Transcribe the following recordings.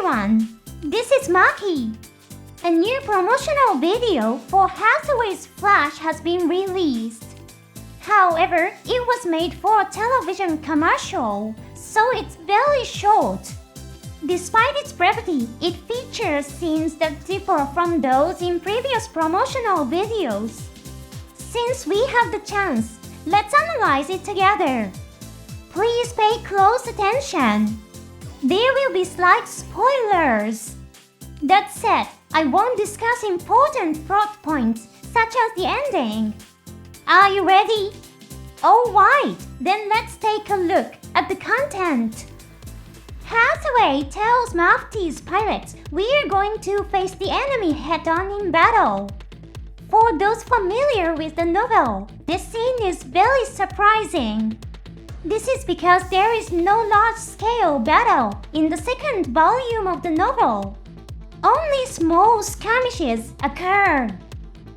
everyone, this is Maki. A new promotional video for Hathaway's Flash has been released. However, it was made for a television commercial, so it's very short. Despite its brevity, it features scenes that differ from those in previous promotional videos. Since we have the chance, let's analyze it together. Please pay close attention. There will be slight spoilers. That said, I won't discuss important plot points such as the ending. Are you ready? Alright, then let's take a look at the content. Hathaway tells Mafty's pirates we're going to face the enemy head-on in battle. For those familiar with the novel, this scene is very surprising. This is because there is no large-scale battle in the second volume of the novel. Only small skirmishes occur.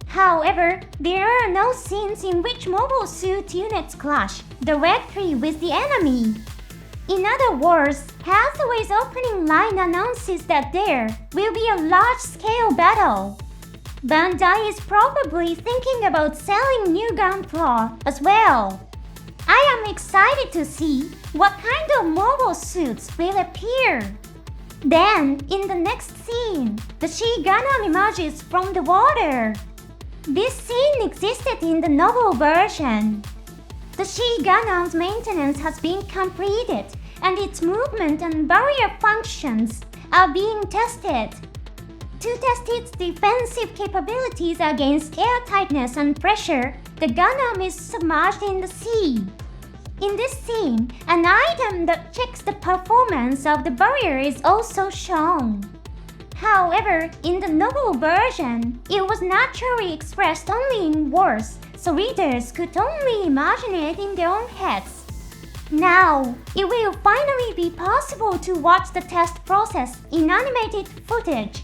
However, there are no scenes in which mobile suit units clash directly with the enemy. In other words, Hathaway's opening line announces that there will be a large-scale battle. Bandai is probably thinking about selling new Gunpla as well. I am excited to see what kind of mobile suits will appear. Then, in the next scene, the Gundam emerges from the water. This scene existed in the novel version. The Gundam's maintenance has been completed, and its movement and barrier functions are being tested. To test its defensive capabilities against airtightness and pressure, the Gundam is submerged in the sea. In this scene, an item that checks the performance of the barrier is also shown. However, in the novel version, it was naturally expressed only in words, so readers could only imagine it in their own heads. Now, it will finally be possible to watch the test process in animated footage.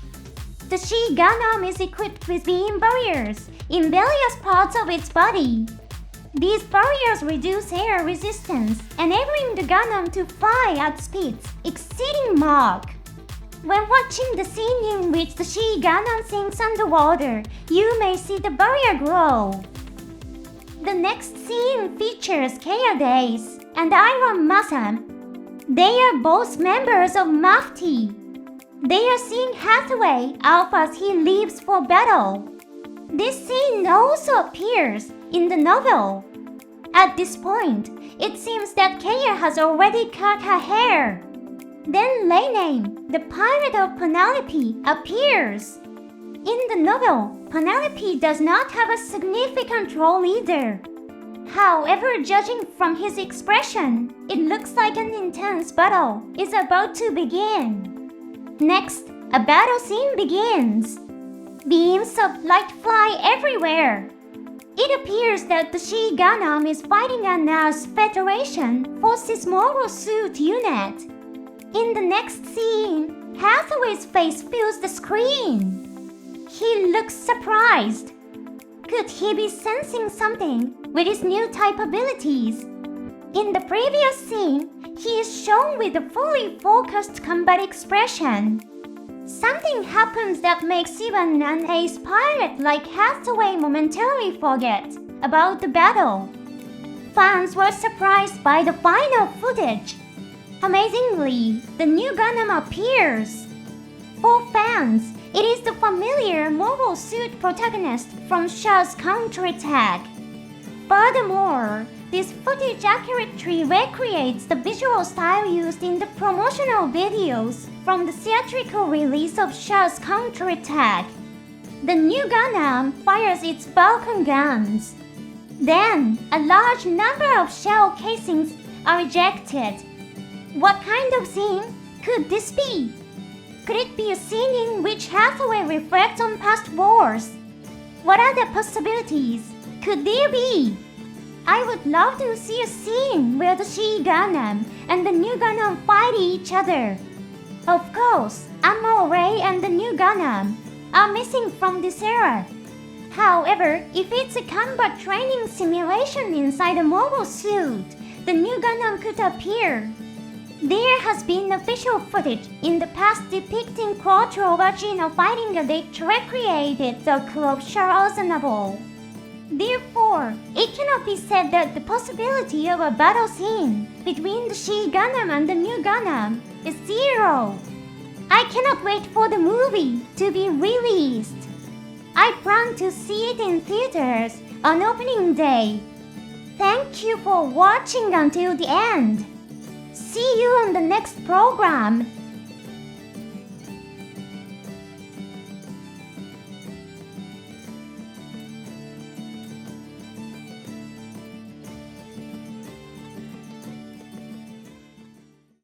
The Gundam is equipped with beam barriers in various parts of its body. These barriers reduce air resistance, enabling the Gundam to fly at speeds exceeding Mach. When watching the scene in which the Gundam sinks underwater, you may see the barrier glow. The next scene features Days and Iron Masam. They are both members of Mafty. They are seeing Hathaway off as he leaves for battle. This scene also appears in the novel. At this point, it seems that Kaya has already cut her hair. Then Lene, the pirate of Penelope, appears. In the novel, Penelope does not have a significant role either. However, judging from his expression, it looks like an intense battle is about to begin. Next, a battle scene begins. Beams of light fly everywhere. It appears that the Gundam is fighting an Earth Federation Forces mobile suit unit. In the next scene, Hathaway's face fills the screen. He looks surprised. Could he be sensing something with his new type abilities? In the previous scene, he is shown with a fully focused combat expression. Something happens that makes even an ace pirate like Hathaway momentarily forget about the battle. Fans were surprised by the final footage. Amazingly, the new Gundam appears. For fans, it is the familiar mobile suit protagonist from Circe's counterattack. Furthermore, this footage accurately recreates the visual style used in the promotional videos from the theatrical release of Circe's counterattack. The new Gundam fires its Vulcan guns. Then, a large number of shell casings are ejected. What kind of scene could this be? Could it be a scene in which Hathaway reflects on past wars? What other possibilities could there be? I would love to see a scene where the Gundam and the new Gundam fight each other. Of course, Ammo Ray and the new Gundam are missing from this era. However, if it's a combat training simulation inside a mobile suit, the new Gundam could appear. There has been official footage in the past depicting Quattro Vagina fighting a lich to recreate the closure reasonable. Therefore, it cannot be said that the possibility of a battle scene between the She Gundam and the new Gundam is zero. I cannot wait for the movie to be released. I plan to see it in theaters on opening day. Thank you for watching until the end. See you on the next program.